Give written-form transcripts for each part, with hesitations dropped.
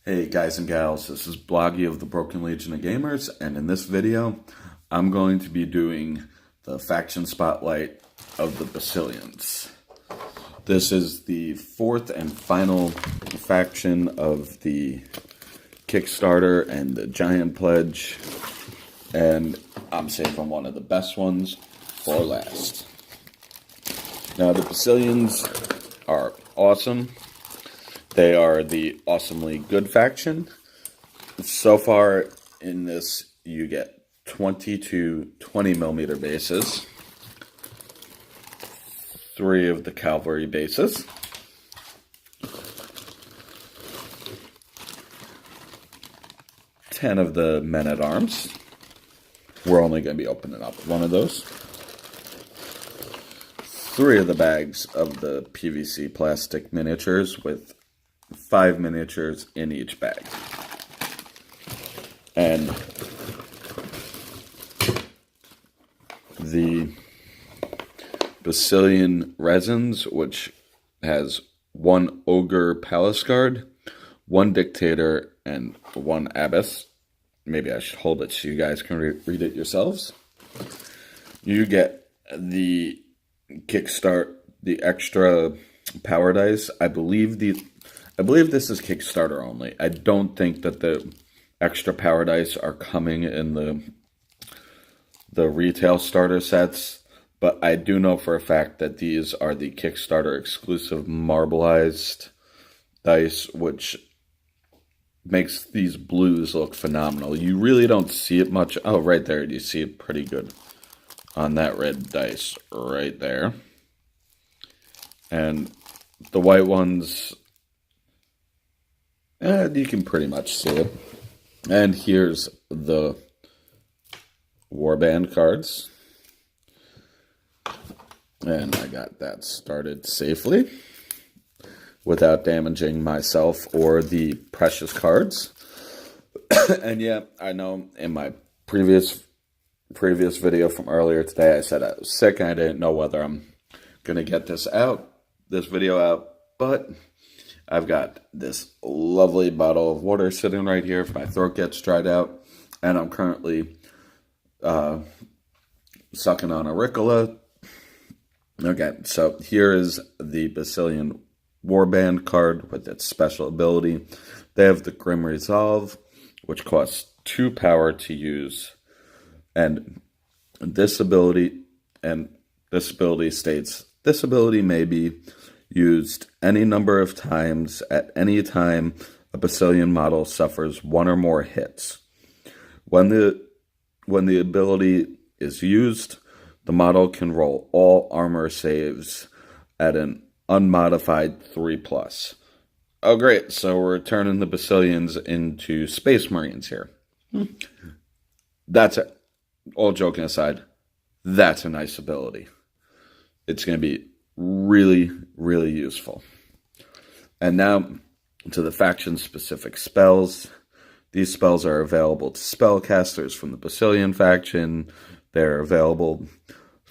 Hey guys and gals, this is Bloggy of the Broken Legion of Gamers, and in this video, I'm going to be doing the faction spotlight of the Basileans. This is the fourth and final faction of the Kickstarter and the Giant Pledge, and I'm saving one of the best ones for last. Now, the Basileans are awesome. They are the awesomely good faction. So far in this, you get 22 20mm bases, 3 of the cavalry bases, 10 of the men-at-arms. We're only going to be opening up one of those. 3 of the bags of the PVC plastic miniatures with 5 miniatures in each bag. And the Basilean resins, which has 1 ogre palace guard, 1 dictator, and 1 abbess. Maybe I should hold it so you guys can read it yourselves. You get the kickstart, the extra power dice. I believe this is Kickstarter only. I don't think that the extra power dice are coming in the retail starter sets, but I do know for a fact that these are the Kickstarter exclusive marbleized dice, which makes these blues look phenomenal. You really don't see it much. Oh, right there. You see it pretty good on that red dice right there. And the white ones, you can pretty much see it. And here's the warband cards. And I got that started safely without damaging myself or the precious cards. And yeah, I know in my previous video from earlier today, I said I was sick and I didn't know whether I'm going to get this video out, but I've got this lovely bottle of water sitting right here if my throat gets dried out, and I'm currently sucking on a Ricola. Okay, so here is the Basilean Warband card with its special ability. They have the Grim Resolve, which costs 2 power to use, and this ability states, this ability may be used any number of times at any time a Basilean model suffers 1 or more hits. When the ability is used, the model can roll all armor saves at an unmodified 3+. Oh, great. So we're turning the Basileans into Space Marines here. That's it. All joking aside, that's a nice ability. It's going to be really, really useful. And now to the faction-specific spells. These spells are available to spellcasters from the Basilean faction. They're available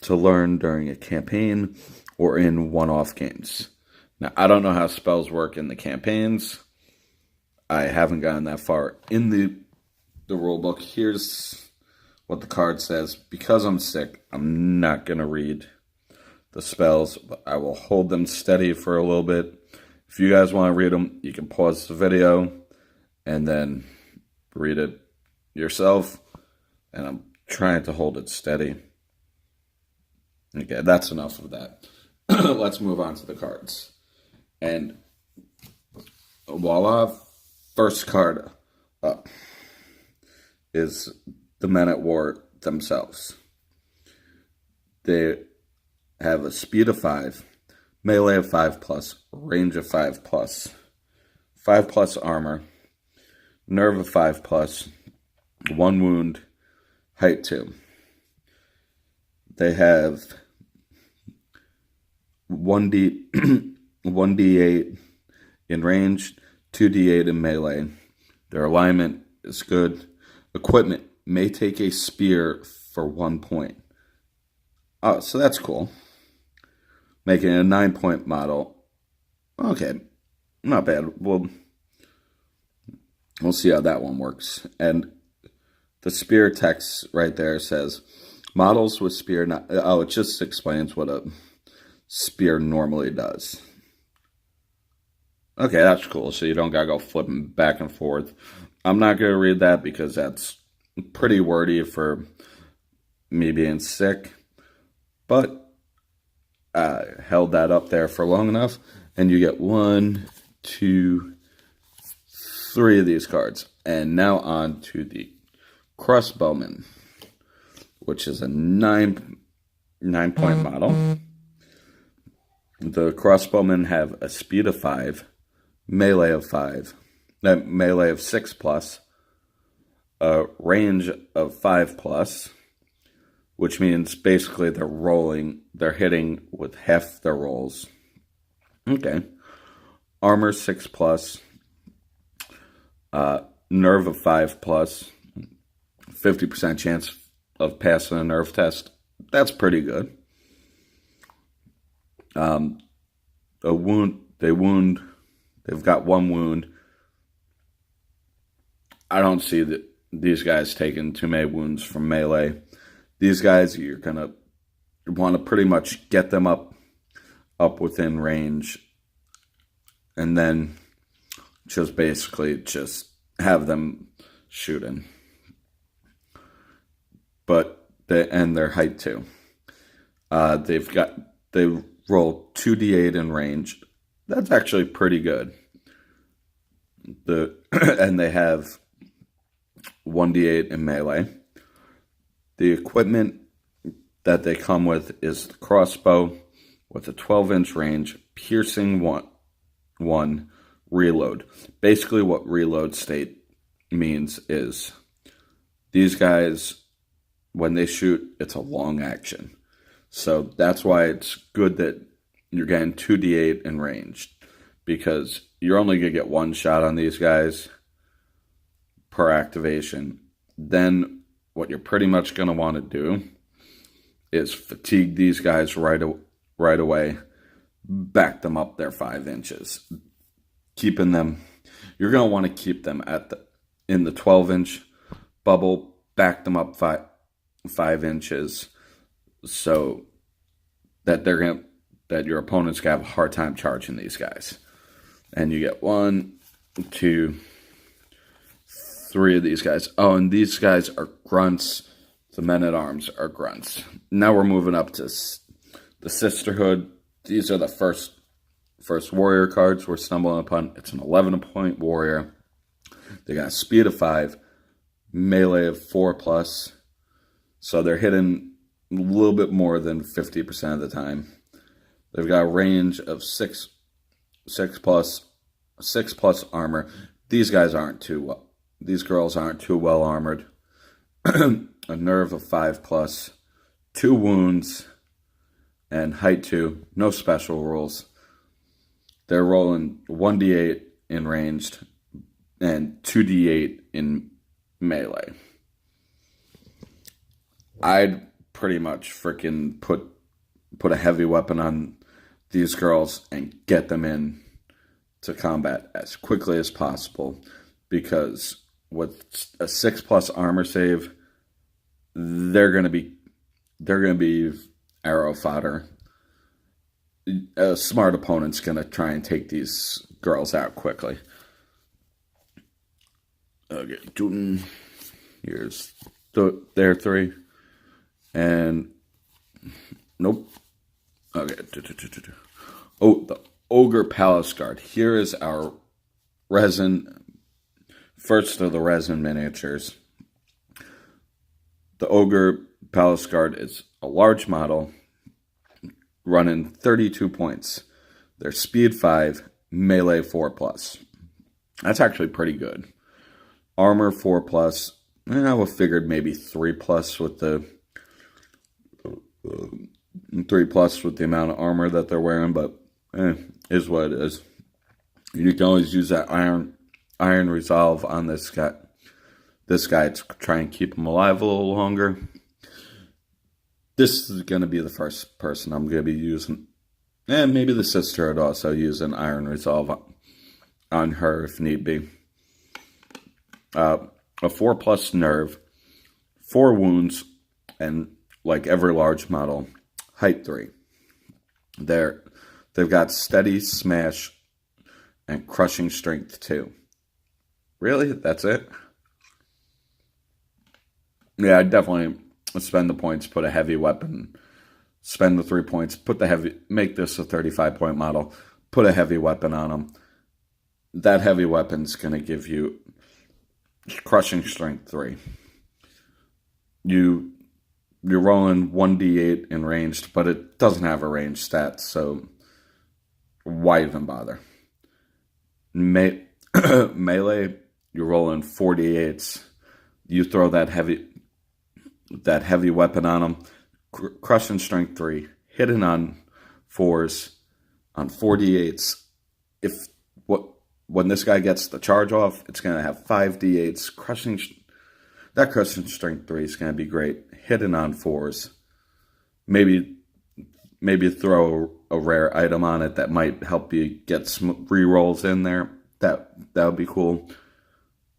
to learn during a campaign or in one-off games. Now, I don't know how spells work in the campaigns. I haven't gotten that far in the rulebook. Here's what the card says. Because I'm sick, I'm not going to read the spells, but I will hold them steady for a little bit. If you guys want to read them, you can pause the video and then read it yourself. And I'm trying to hold it steady. Okay, that's enough of that. Let's move on to the cards. And voila, first card up is the Men at War themselves. They have a speed of 5, melee of 5+, range of 5+, 5+ armor, nerve of 5+, 1 wound, height 2. They have 1d8 in range, 2d8 in melee. Their alignment is good. Equipment may take a spear for 1 point. Oh, so that's cool. Making it a 9-point model. Okay, not bad. Well, we'll see how that one works. And the spear text right there says, models with spear not... Oh, it just explains what a spear normally does. Okay, that's cool. So you don't gotta go flipping back and forth. I'm not gonna read that because that's pretty wordy for me being sick. But I held that up there for long enough. And you get 1, 2, 3 of these cards. And now on to the Crossbowman, which is a 9-point model. The Crossbowmen have a speed of 5, melee of 5, melee of 6+, a range of 5+, which means basically they're hitting with half their rolls. Okay. Armor 6+, nerve of 5+, 50% chance of passing a nerve test. That's pretty good. They've got 1 wound. I don't see these guys taking too many wounds from melee. These guys, you're gonna want to pretty much get them up within range, and then just basically have them shooting. But their height too. They roll 2d8 in range. That's actually pretty good. And they have 1d8 in melee. The equipment that they come with is the crossbow with a 12-inch range, piercing 1, reload. Basically what reload state means is these guys, when they shoot, it's a long action. So that's why it's good that you're getting 2d8 in range, because you're only going to get 1 shot on these guys per activation. Then what you're pretty much going to want to do is fatigue these guys right away, back them up their 5 inches, keeping them. You're going to want to keep them in the 12-inch bubble, back them up 5 inches, so that your opponent's gonna have a hard time charging these guys. And you get 1, 2, 3 of these guys. Oh, and these guys are grunts. The men-at-arms are grunts. Now we're moving up to the Sisterhood. These are the first warrior cards we're stumbling upon. It's an 11-point warrior. They got a speed of 5, melee of 4+. So they're hitting a little bit more than 50% of the time. They've got a range of 6+, 6+ armor. These girls aren't too well armored. A nerve of 5+, 2 wounds, and height 2. No special rules. They're rolling 1d8 in ranged and 2d8 in melee. I'd pretty much freaking put a heavy weapon on these girls and get them in to combat as quickly as possible, because with a 6+ armor save, they're gonna be arrow fodder. A smart opponent's gonna try and take these girls out quickly. Okay, here's their 3. And nope. Okay. Oh, the Ogre Palace Guard. Here is our first of the resin miniatures. The Ogre Palace Guard is a large model running 32 points. Their speed 5, melee 4+. That's actually pretty good. Armor 4+. I would have figured maybe 3+ with the 3+ with the amount of armor that they're wearing, but is what it is. You can always use that iron resolve on this guy to try and keep him alive a little longer. This is going to be the first person I'm going to be using, and maybe the sister would also use an iron resolve on her if need be. a 4+ nerve, 4 wounds, and like every large model, height 3. They've got steady, smash, and crushing strength 2. Really? That's it? Yeah, I'd definitely spend the points, put a heavy weapon, spend the 3 points, make this a 35-point model, put a heavy weapon on them. That heavy weapon's going to give you crushing strength 3. You're rolling 1d8 in ranged, but it doesn't have a ranged stat, so why even bother? Melee, you're rolling 4d8s. You throw that heavy weapon on them, crushing strength 3, hitting on 4s, on 4d8s. When this guy gets the charge off, it's going to have 5d8s. Crushing strength 3 is going to be great. Hitting on 4s. Maybe throw a rare item on it that might help you get some rerolls in there. That would be cool.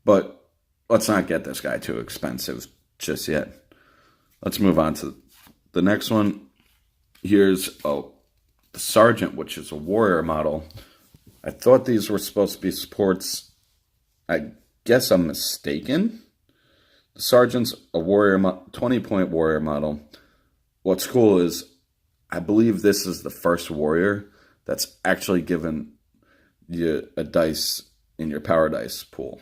But let's not get this guy too expensive just yet. Let's move on to the next one. Here's the Sergeant, which is a warrior model. I thought these were supposed to be supports. I guess I'm mistaken. The Sergeant's a warrior, 20-point warrior model. What's cool is I believe this is the first warrior that's actually given you a dice in your power dice pool.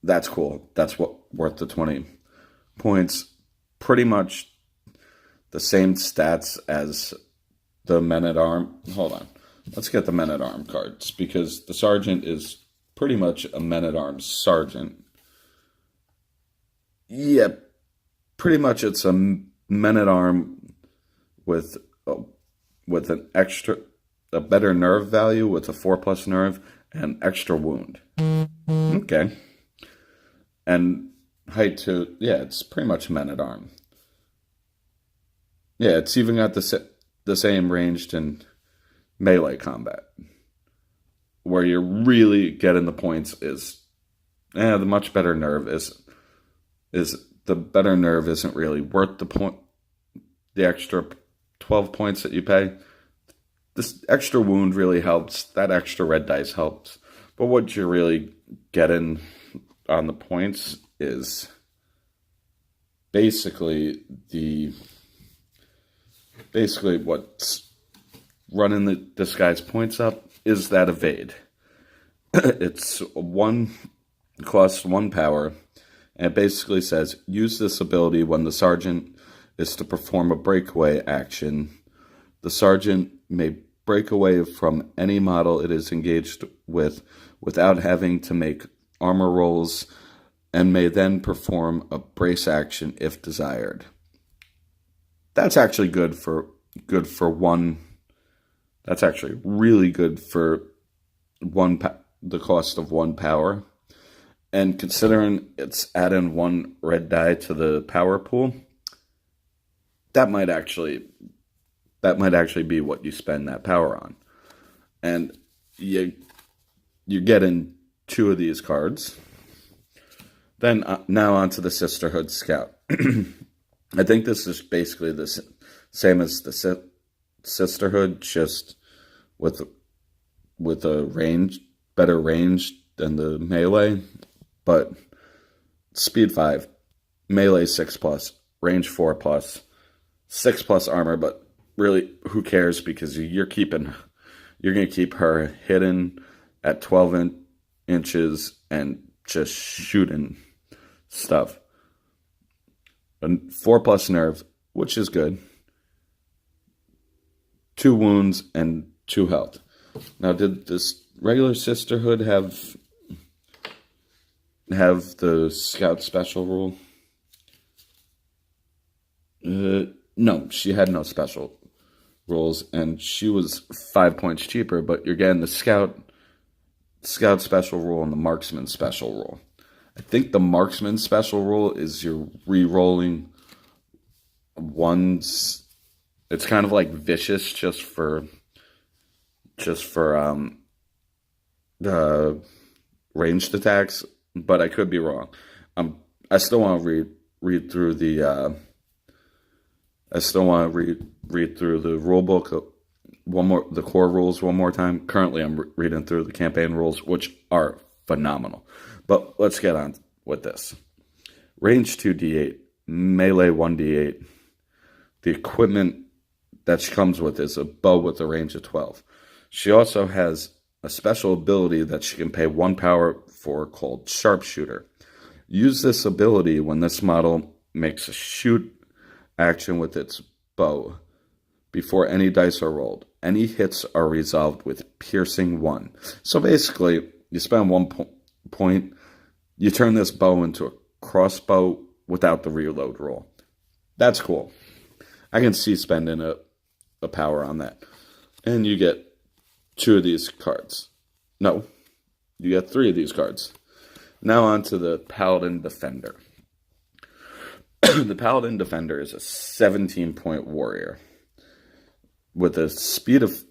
That's cool. That's worth the 20 points. Pretty much the same stats as the Men-at-Arms. Hold on. Let's get the Men-at-Arms cards, because the Sergeant is pretty much a Men-at-Arms sergeant. Yeah, pretty much it's a Men-at-Arms with a better nerve value, with a 4+ nerve and extra wound. Okay. And height 2, yeah, it's pretty much Men-at-Arms. Yeah, it's even got the same ranged and melee combat. Where you're really getting the points is, the much better nerve is the better nerve isn't really worth the extra 12 points that you pay. This extra wound really helps. That extra red dice helps. But what you're really getting on the points is basically what's running this guy's points up is that evade. It's costs 1 power, and it basically says use this ability when the Sergeant is to perform a breakaway action. The Sergeant may break away from any model it is engaged with without having to make armor rolls, and may then perform a brace action if desired. That's actually good for one. That's actually really good for the cost of 1 power. And considering it's adding 1 red die to the power pool, that might actually be what you spend that power on. And you're getting 2 of these cards. Then now onto the Sisterhood Scout. I think this is basically the same as the Sisterhood, just with a better range than the melee. But speed 5, melee 6+, range 4+, 6+ armor. But really, who cares? Because you're going to keep her hidden at 12 inches and just shooting stuff. A 4+ nerve, which is good. 2 wounds and 2 health. Now, did this regular Sisterhood have the Scout special rule? No, she had no special rules, and she was 5 points cheaper. But you're getting the Scout special rule and the Marksman special rule. I think the Marksman special rule is you're re-rolling ones. It's kind of like vicious just for the ranged attacks. but I could be wrong. I still want to read through the read through the rule book the core rules one more time. Currently, I'm reading through the campaign rules, which are phenomenal. But let's get on with this. Range 2d8, melee 1d8. The equipment that she comes with is a bow with a range of 12. She also has a special ability that she can pay 1 power for called Sharpshooter. Use this ability when this model makes a shoot action with its bow before any dice are rolled. Any hits are resolved with Piercing 1. So basically, you spend 1 point, you turn this bow into a crossbow without the reload roll. That's cool. I can see spending a power on that. And you get 2 of these cards. No, you get 3 of these cards. Now on to the Paladin Defender. The Paladin Defender is a 17-point warrior with a speed of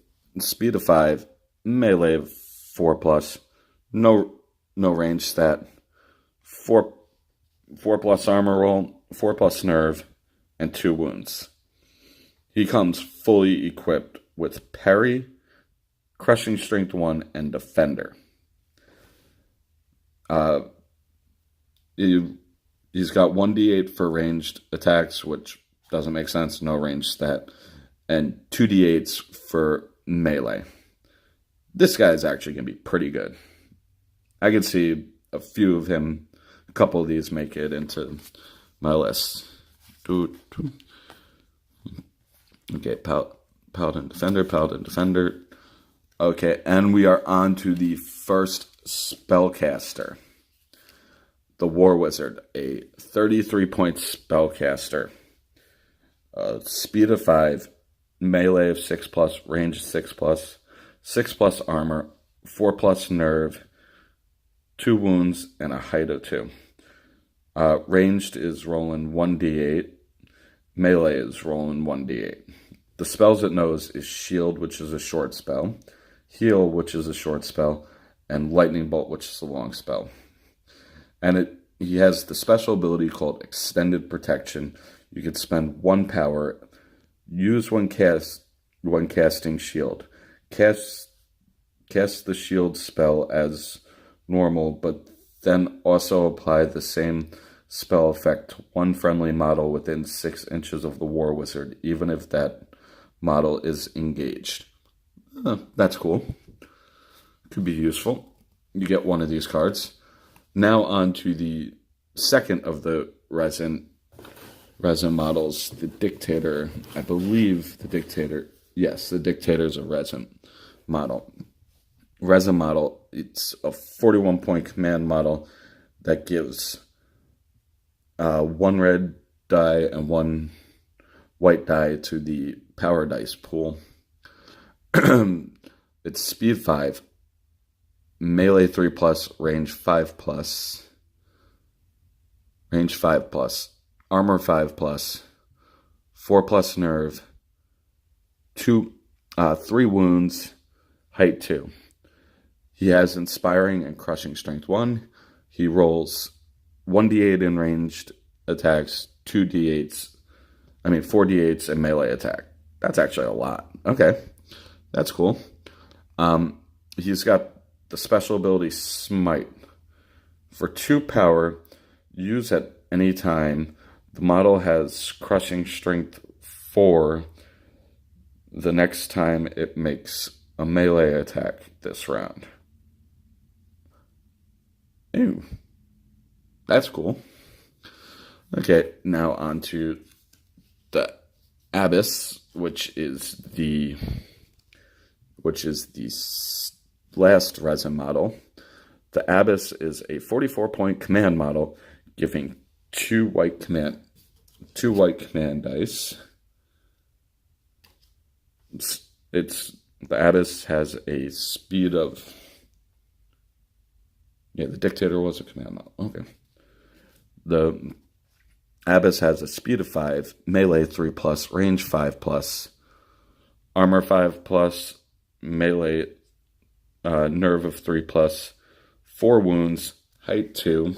5, melee of 4+, no range stat, 4+ armor roll, 4+ nerve, and 2 wounds. He comes fully equipped with parry, crushing strength 1, and defender. He's got 1d8 for ranged attacks, which doesn't make sense, no range stat, and 2d8s for melee. This guy is actually going to be pretty good. I can see a couple of these make it into my list. Okay, Paladin Defender. Okay, and we are on to the first spellcaster. The War Wizard, a 33-point spellcaster. Speed of 5, melee of 6+, range 6+, 6+ armor, 4+ nerve, 2 wounds, and a height of 2. Ranged is rolling 1d8. Melee is rolling 1d8. The spells it knows is Shield, which is a short spell, Heal, which is a short spell, and Lightning Bolt, which is a long spell. And he has the special ability called Extended Protection. You can spend 1 power, use when casting Shield. Cast the Shield spell as normal, but then also apply the same spell effect to 1 friendly model within 6 inches of the War Wizard, even if that model is engaged. That's cool. Could be useful. You get 1 of these cards. Now on to the second of the resin models, the Dictator. I believe the Dictator. Yes, the Dictator is a resin model. Resin model. It's a 41-point command model that gives 1 red die and 1 white die to the power dice pool. It's speed 5, melee 3+, range 5+, armor 5+, 4+ nerve, 3 wounds, height 2. He has inspiring and crushing strength 1. He rolls 1d8 in ranged attacks, 4d8s in melee attack. That's actually a lot. Okay, that's cool. He's got the special ability Smite. For 2 power, use at any time. The model has crushing strength 4 the next time it makes a melee attack this round. Ew. That's cool. Okay, now on to the Abyss, which is the last resin model. The Abyss is a 44-point command model, giving 2 white command dice. The Abyss has a speed of. Yeah, the Dictator was a command model. Okay. The Abyss has a speed of 5, melee 3+, range 5+, armor 5+, melee nerve of 3+, 4 wounds, height 2,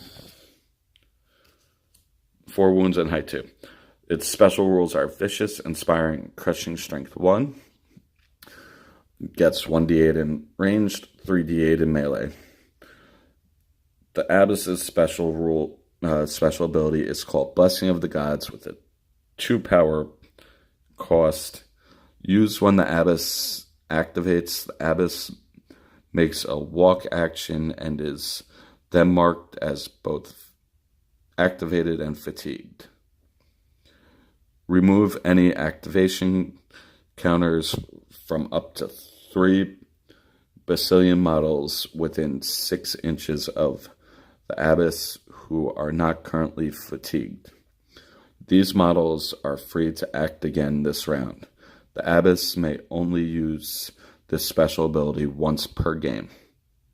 4 wounds and height 2. Its special rules are vicious, inspiring, crushing strength 1. Gets 1d8 in ranged, 3d8 in melee. The Abyss's special ability is called Blessing of the Gods with a 2 power cost. Used when the Abyss activates. The Abyss makes a walk action and is then marked as both activated and fatigued. Remove any activation counters from up to 3 Basilean models within 6 inches of the Abyss who are not currently fatigued. These models are free to act again this round. The Abyss may only use this special ability once per game.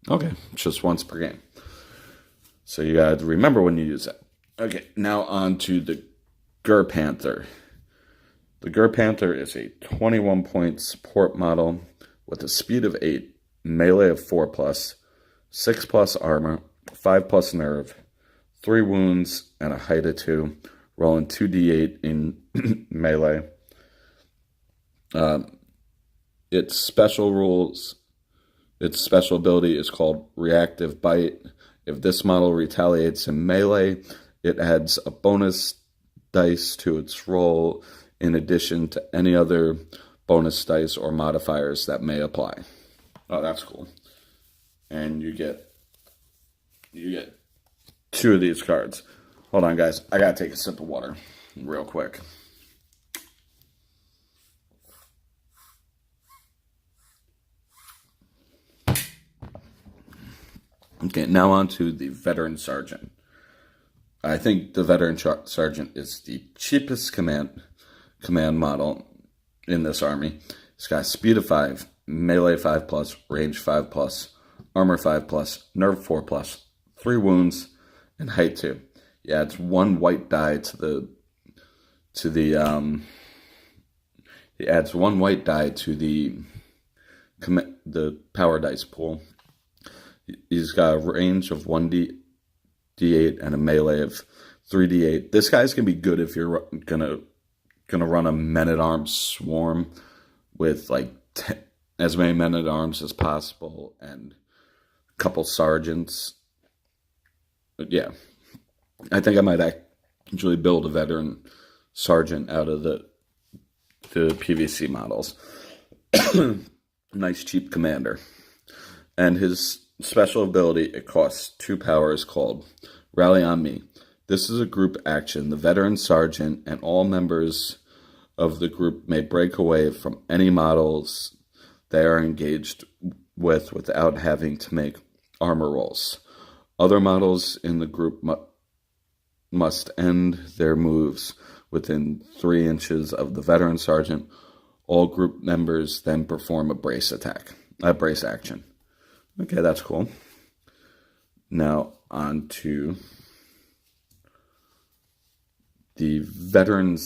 Okay, just once per game. So you gotta remember when you use it. Okay, now on to the Gur Panther. The Gur Panther is a 21-point support model with a speed of 8, melee of 4+, 6+ armor, 5+ nerve, 3 wounds, and a height of 2, rolling 2d8 in melee. Its special ability is called Reactive Bite. If this model retaliates in melee, it adds a bonus dice to its roll in addition to any other bonus dice or modifiers that may apply. Oh, that's cool. And you get 2 of these cards. Hold on, guys. I gotta take a sip of water real quick. Okay, now on to the Veteran Sergeant. I think the Veteran Sergeant is the cheapest command model in this army. It's got speed of 5, melee 5+, range 5+, armor 5+, nerve 4+, 3 wounds, and height 2. He adds 1 white die to the power dice pool. He's got a range of 1d8 and a melee of 3d8. This guy's gonna be good if you're gonna run a men-at-arms swarm with like as many men-at-arms as possible and a couple sergeants. But yeah, I think I might actually build a veteran sergeant out of the PVC models. Nice cheap commander. And his special ability, it costs 2 powers, called Rally on Me. This is a group action. The veteran sergeant and all members of the group may break away from any models they are engaged with without having to make armor rolls. Other models in the group must end their moves within 3 inches of the veteran sergeant. All group members then perform a brace action. Okay, that's cool. Now on to the veteran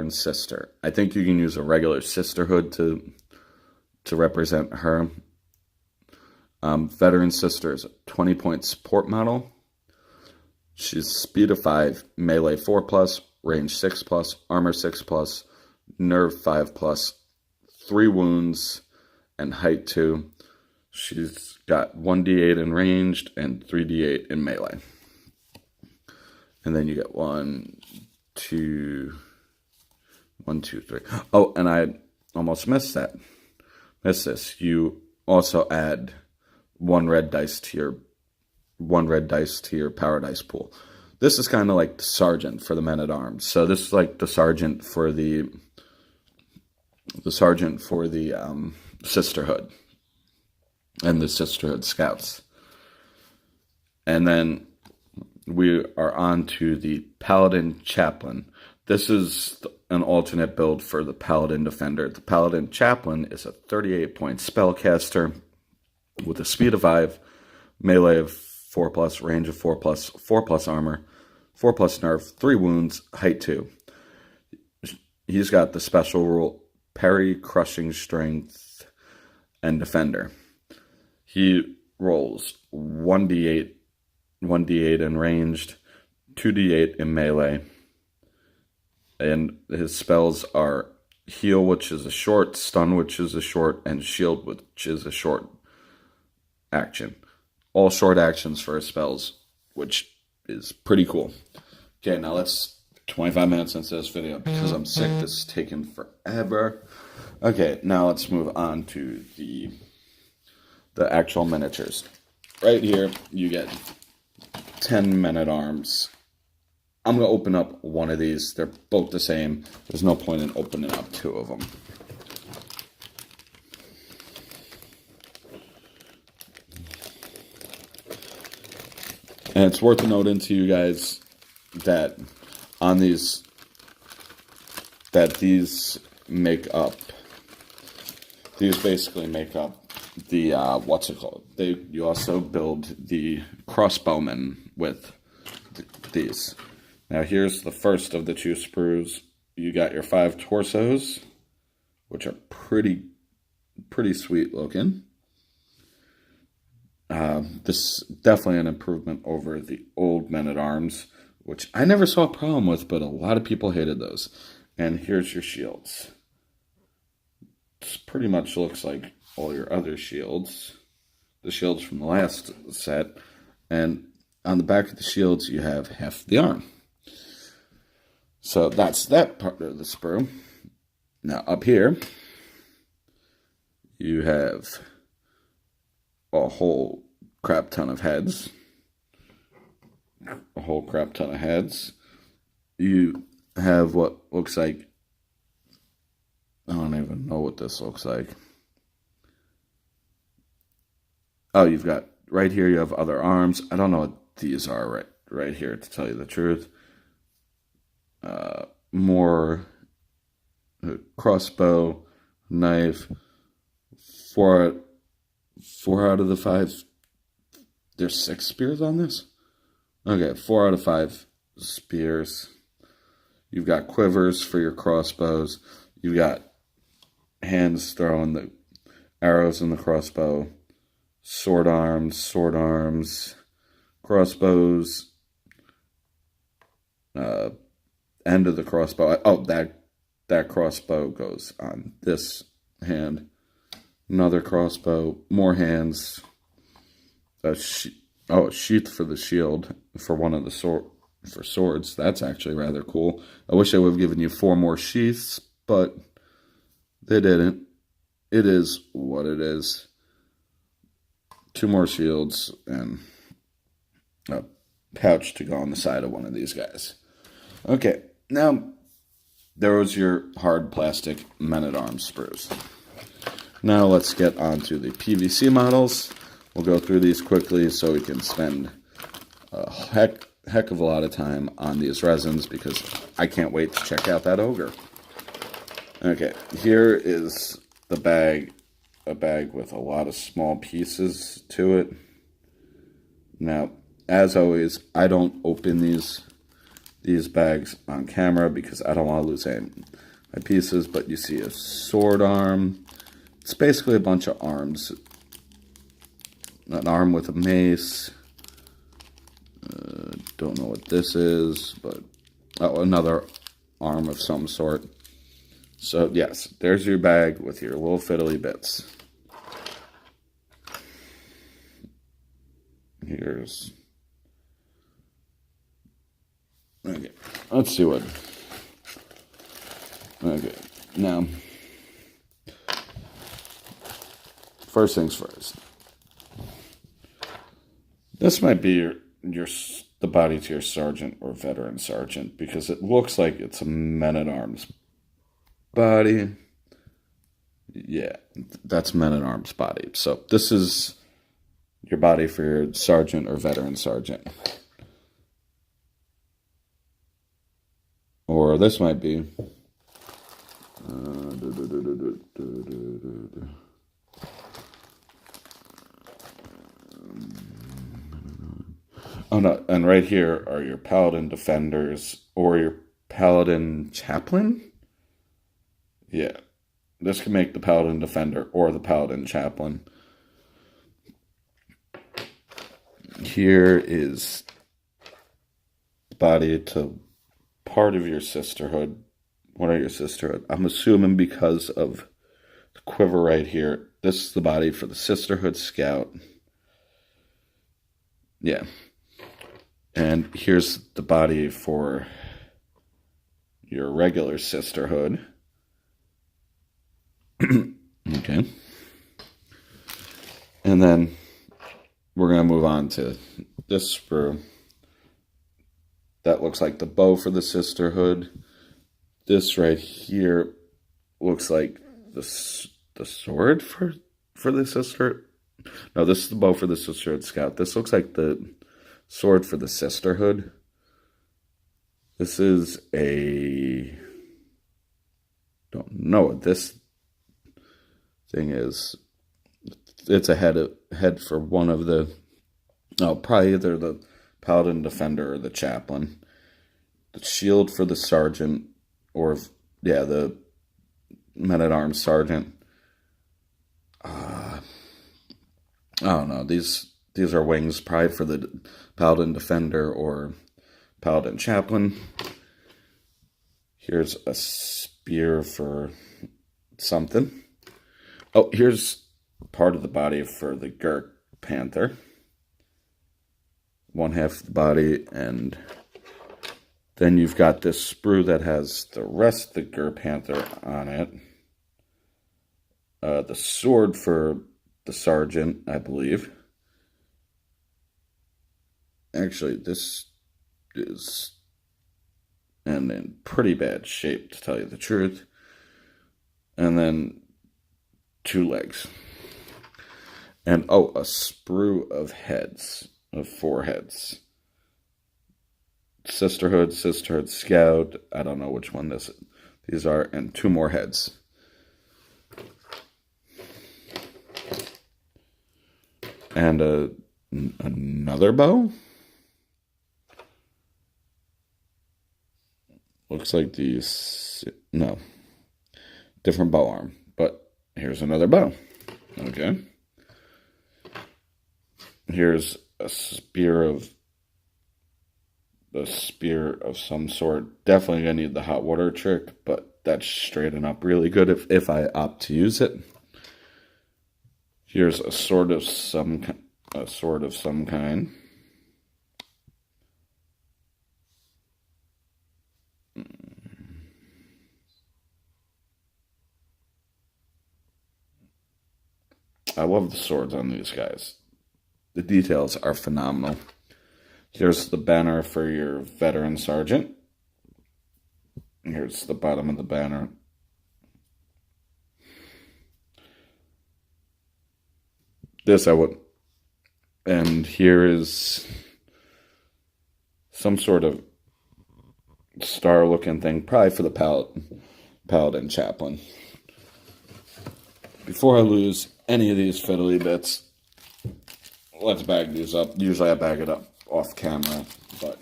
sister. I think you can use a regular sisterhood to represent her. Veteran sister is a 20-point support model. She's speed of 5, melee 4+, range 6+, armor 6+, nerve 5+, 3 wounds, and height 2. She's got 1d8 in ranged and 3d8 in melee. And then you get 1, 2, 3. Oh, and I almost missed this. You also add 1 red dice to your power dice pool. This is kind of like the sergeant for the men-at-arms. So this is like the sergeant for the sisterhood and the sisterhood scouts. And then we are on to the Paladin Chaplain. This is an alternate build for the Paladin Defender. The Paladin Chaplain is a 38-point spellcaster with a speed of 5, melee of 4+, range of 4+, 4+ armor, 4+ nerve, 3 wounds, height 2. He's got the special rule Parry, Crushing Strength, and Defender. He rolls 1d8 1d8 in ranged, 2d8 in melee. And his spells are heal, which is a short, stun, which is a short, and shield, which is a short action. All short actions for his spells, which is pretty cool. Okay, now let's 25 minutes into this video because I'm sick. This is taking forever. Okay, now let's move on to the actual miniatures. Right here, you get 10 men-at-arms. I'm going to open up one of these. They're both the same. There's no point in opening up two of them. And it's worth noting to you guys that on these, these basically make up the, what's it called? You also build the crossbowmen with these. Now here's the first of the two sprues. You got your 5 torsos, which are pretty sweet looking. This is definitely an improvement over the old men-at-arms, which I never saw a problem with, but a lot of people hated those. And here's your shields. This pretty much looks like all your other shields. The shields from the last set. And on the back of the shields, you have half the arm. So that's that part of the sprue. Now up here, you have a whole crap ton of heads. A whole crap ton of heads. You have what looks like, I don't even know what this looks like. Oh, you've got, right here you have other arms. I don't know what these are right here, to tell you the truth. More crossbow, knife, 4 out of the 5. There's 6 spears on this? Okay, 4 out of 5 spears. You've got quivers for your crossbows. You've got hands throwing the arrows in the crossbow. Sword arms, crossbows, end of the crossbow. Oh, that crossbow goes on this hand. Another crossbow, more hands. A sheath for the shield for one of the swords. That's actually rather cool. I wish I would have given you 4 more sheaths, but they didn't. It is what it is. 2 more shields and a pouch to go on the side of one of these guys. Okay, now there was your hard plastic men-at-arms sprues. Now let's get on to the PVC models. We'll go through these quickly so we can spend a heck of a lot of time on these resins because I can't wait to check out that ogre. Okay, here is the bag. A bag with a lot of small pieces to it. Now, as always, I don't open these bags on camera because I don't want to lose any of my pieces, but you see a sword arm. It's basically a bunch of arms. An arm with a mace. Don't know what this is, but another arm of some sort. So, yes, there's your bag with your little fiddly bits. Here's... Okay, let's see what... Okay, now... First things first. This might be the body to your sergeant or veteran sergeant because it looks like it's a men-at-arms body. Yeah, that's men-at-arms body. So this is your body for your sergeant or veteran sergeant. Or this might be... Oh no, and right here are your paladin defenders or your paladin chaplain? Yeah, this can make the paladin defender or the paladin chaplain. Here is the body to part of your sisterhood. What are your sisterhood? I'm assuming because of the quiver right here, this is the body for the sisterhood scout. Yeah. And here's the body for your regular sisterhood. Okay. And then we're going to move on to this sprue. That looks like the bow for the sisterhood. This right here looks like the sword for the sister. No, this is the bow for the sisterhood scout. This looks like the sword for the sisterhood. This is a... don't know what this thing is. It's a head for one of the... oh, probably either the paladin defender or the chaplain. The shield for the sergeant, or yeah, the men-at-arms sergeant. I don't know. These are wings, probably for the paladin defender or paladin chaplain. Here's a spear for something. Oh, here's part of the body for the Gurk Panther. One half of the body, and then you've got this sprue that has the rest of the Gurk Panther on it. The sword for the sergeant, I believe. Actually, this is in pretty bad shape, to tell you the truth. And then 2 legs. And, oh, a sprue of heads, of 4 heads. Sisterhood Scout, I don't know which one these are, and 2 more heads. And another bow? Looks like these... no. Different bow arm. But here's another bow. Okay. Here's a spear of some sort. Definitely gonna need the hot water trick, but that's straighten up really good if I opt to use it. Here's a sword of some kind. I love the swords on these guys. The details are phenomenal. Here's the banner for your veteran sergeant. Here's the bottom of the banner. This I would... and here is some sort of star-looking thing, probably for the paladin chaplain. Before I lose any of these fiddly bits, let's bag these up. Usually I bag it up off camera, but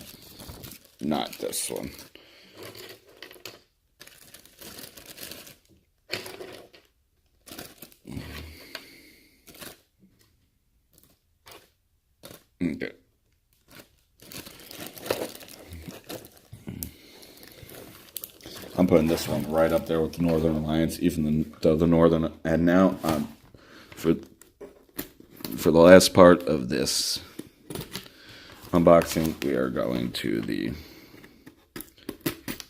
not this one. Okay. I'm putting this one right up there with the Northern Alliance, even though the Northern... and now, for the last part of this unboxing, we are going to the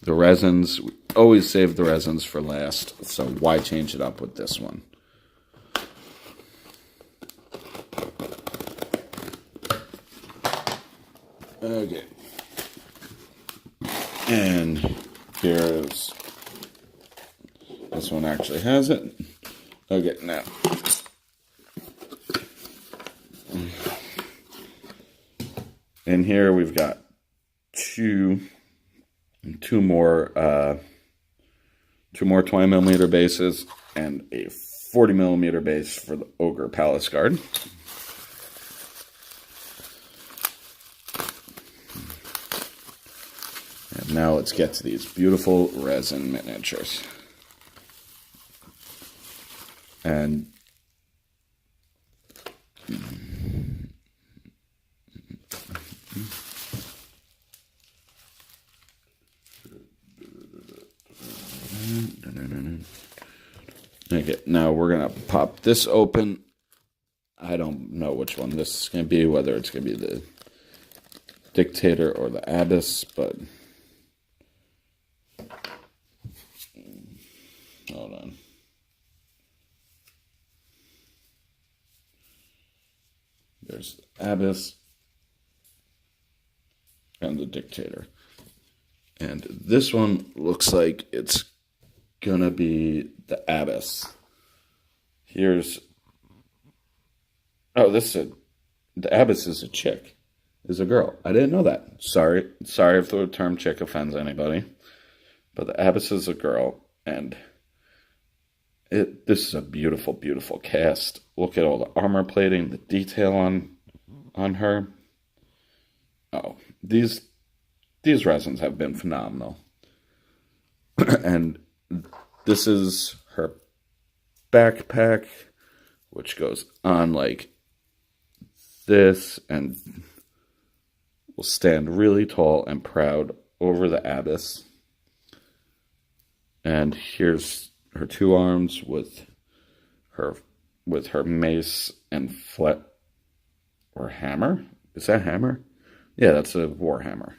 resins. We always save the resins for last, so why change it up with this one? Okay. And here's... this one actually has it. Okay, now... in here we've got two more 20mm bases and a 40mm base for the Ogre Palace Guard. And now let's get to these beautiful resin miniatures. And Okay, now we're going to pop this open. I don't know which one this is going to be, whether it's going to be the Dictator or the Abyss, but hold on. There's the Abyss and the Dictator. And this one looks like it's gonna be the Abyss. Here's... Oh, the Abyss is a chick. Is a girl. I didn't know that. Sorry if the term chick offends anybody. But the Abyss is a girl, and this is a beautiful, beautiful cast. Look at all the armor plating, the detail on her. Oh, these resins have been phenomenal. And this is her backpack, which goes on like this and will stand really tall and proud over the Abyss. And here's her two arms with her mace and flat or hammer. Is that hammer? Yeah, that's a warhammer.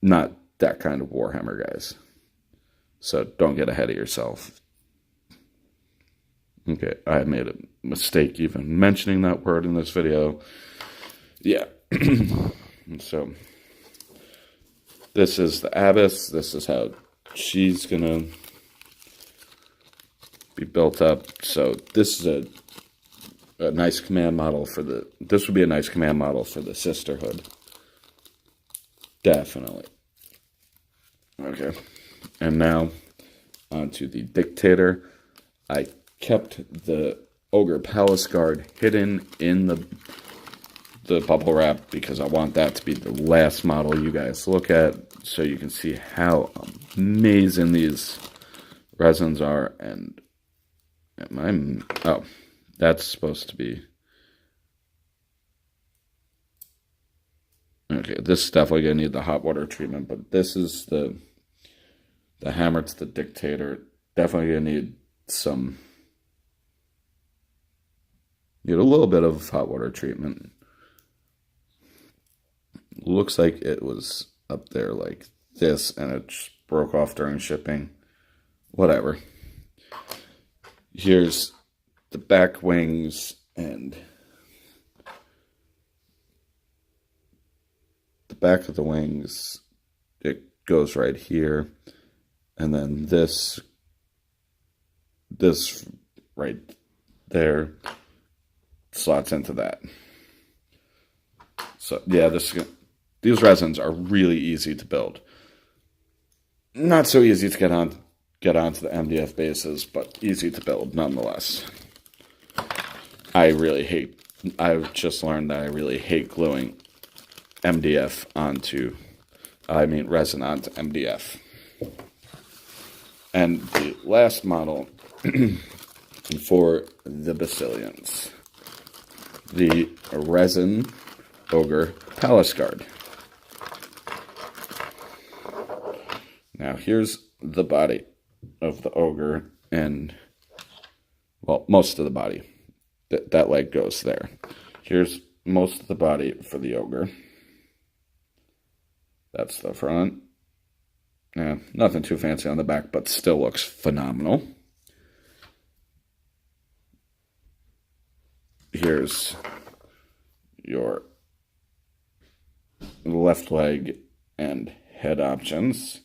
Not that kind of warhammer, guys. So don't get ahead of yourself. Okay, I made a mistake even mentioning that word in this video. Yeah. So this is the Abyss. This is how she's gonna be built up. So this is a nice command model for this would be a nice command model for the Sisterhood. Definitely. Okay. And now onto the Dictator. I kept the Ogre Palace Guard hidden in the bubble wrap because I want that to be the last model you guys look at so you can see how amazing these resins are. And oh, that's supposed to be... Okay, this is definitely going to need the hot water treatment, but this is the hammer to the Dictator. Definitely going to need a little bit of hot water treatment. Looks like it was up there like this and it just broke off during shipping. Whatever. Here's the back wings and the back of the wings. It goes right here. And then this right there slots into that. So yeah, these resins are really easy to build. Not so easy to get onto the MDF bases, but easy to build nonetheless. I've just learned that I really hate gluing resin onto MDF. And the last model for the Basileans, the resin Ogre Palace Guard. Now here's the body of the Ogre, and well, most of the body. That leg goes there. Here's most of the body for the Ogre. That's the front. Yeah, nothing too fancy on the back, but still looks phenomenal. Here's your left leg and head options.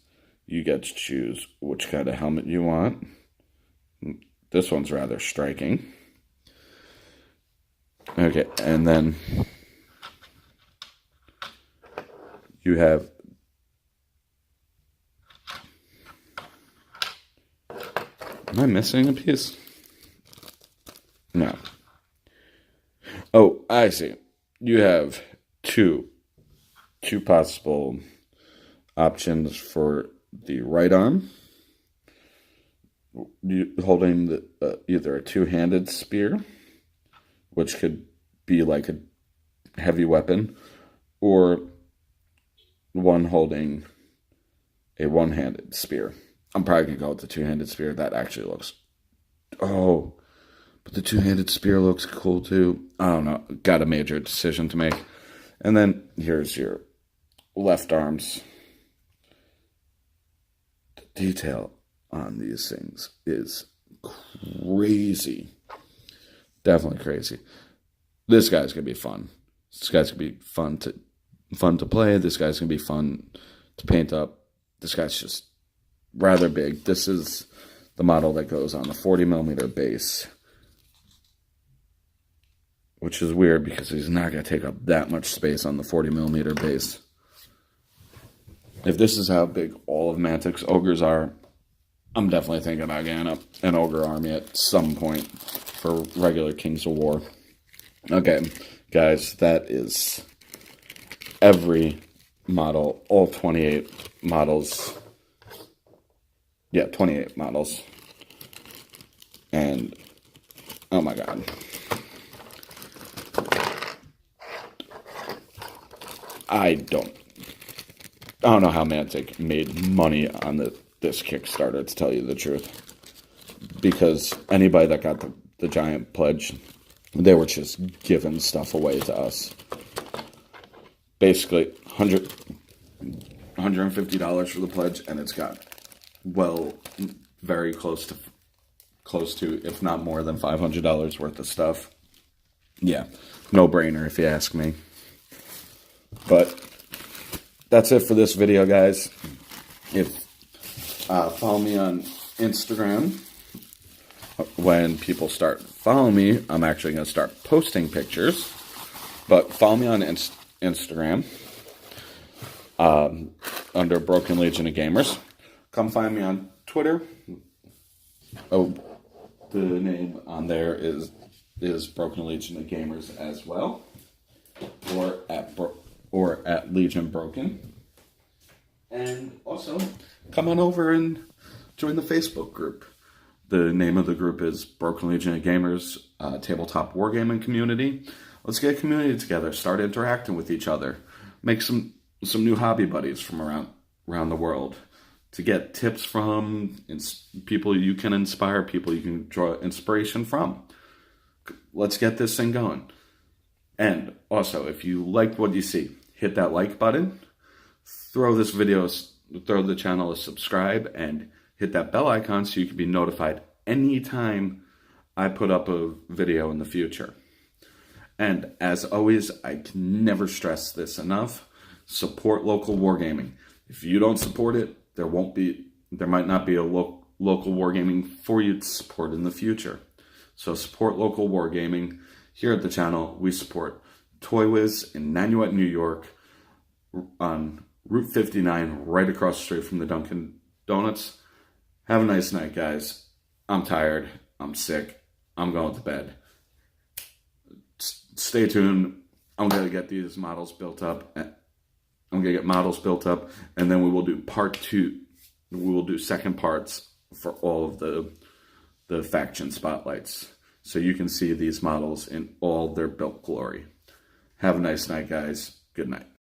You get to choose which kind of helmet you want. This one's rather striking. Okay, and then you have Am I missing a piece? No. Oh, I see. You have two possible options for the right arm. You holding either a two-handed spear, which could be like heavy weapon, or one holding a one-handed spear. I'm probably going to go with the two-handed spear. That actually looks... Oh, but the two-handed spear looks cool too. I don't know. Got a major decision to make. And then here's your left arms. The detail on these things is crazy. Definitely crazy. This guy's going to be fun. This guy's going to be fun to play. This guy's going to be fun to paint up. This guy's just rather big. This is the model that goes on the 40mm base, which is weird because he's not going to take up that much space on the 40mm base. If this is how big all of Mantic's ogres are, I'm definitely thinking about getting an ogre army at some point for regular Kings of War. Okay, guys, that is every model, all 28 models. Yeah, 28 models. And, oh my god. I don't know how Mantic made money on this Kickstarter, to tell you the truth. Because anybody that got the giant pledge, they were just giving stuff away to us. Basically, $150 for the pledge, and it's got, well, very close to, if not more than $500 worth of stuff. Yeah, no brainer if you ask me. But that's it for this video, guys. Follow me on Instagram. When people start following me, I'm actually going to start posting pictures. But follow me on Instagram under Broken Legion of Gamers. Come find me on Twitter. Oh, the name on there is Broken Legion of Gamers as well, or at Legion Broken. And also, come on over and join the Facebook group. The name of the group is Broken Legion of Gamers, tabletop wargaming community. Let's get a community together, start interacting with each other, make some new hobby buddies from around the world, to get tips from people you can inspire, people you can draw inspiration from. Let's get this thing going. And also, if you liked what you see, hit that like button, throw the channel a subscribe, and hit that bell icon so you can be notified anytime I put up a video in the future. And as always, I can never stress this enough. Support local wargaming. If you don't support it, there might not be a local wargaming for you to support in the future. So support local wargaming. Here at the channel, we support Toy Wiz in Nanuet, New York, on Route 59, right across the street from the Dunkin' Donuts. Have a nice night, guys. I'm tired. I'm sick. I'm going to bed. Stay tuned. I'm going to get these models built up. I'm going to get models built up, and then we will do part 2. We will do second parts for all of the faction spotlights, so you can see these models in all their built glory. Have a nice night, guys. Good night.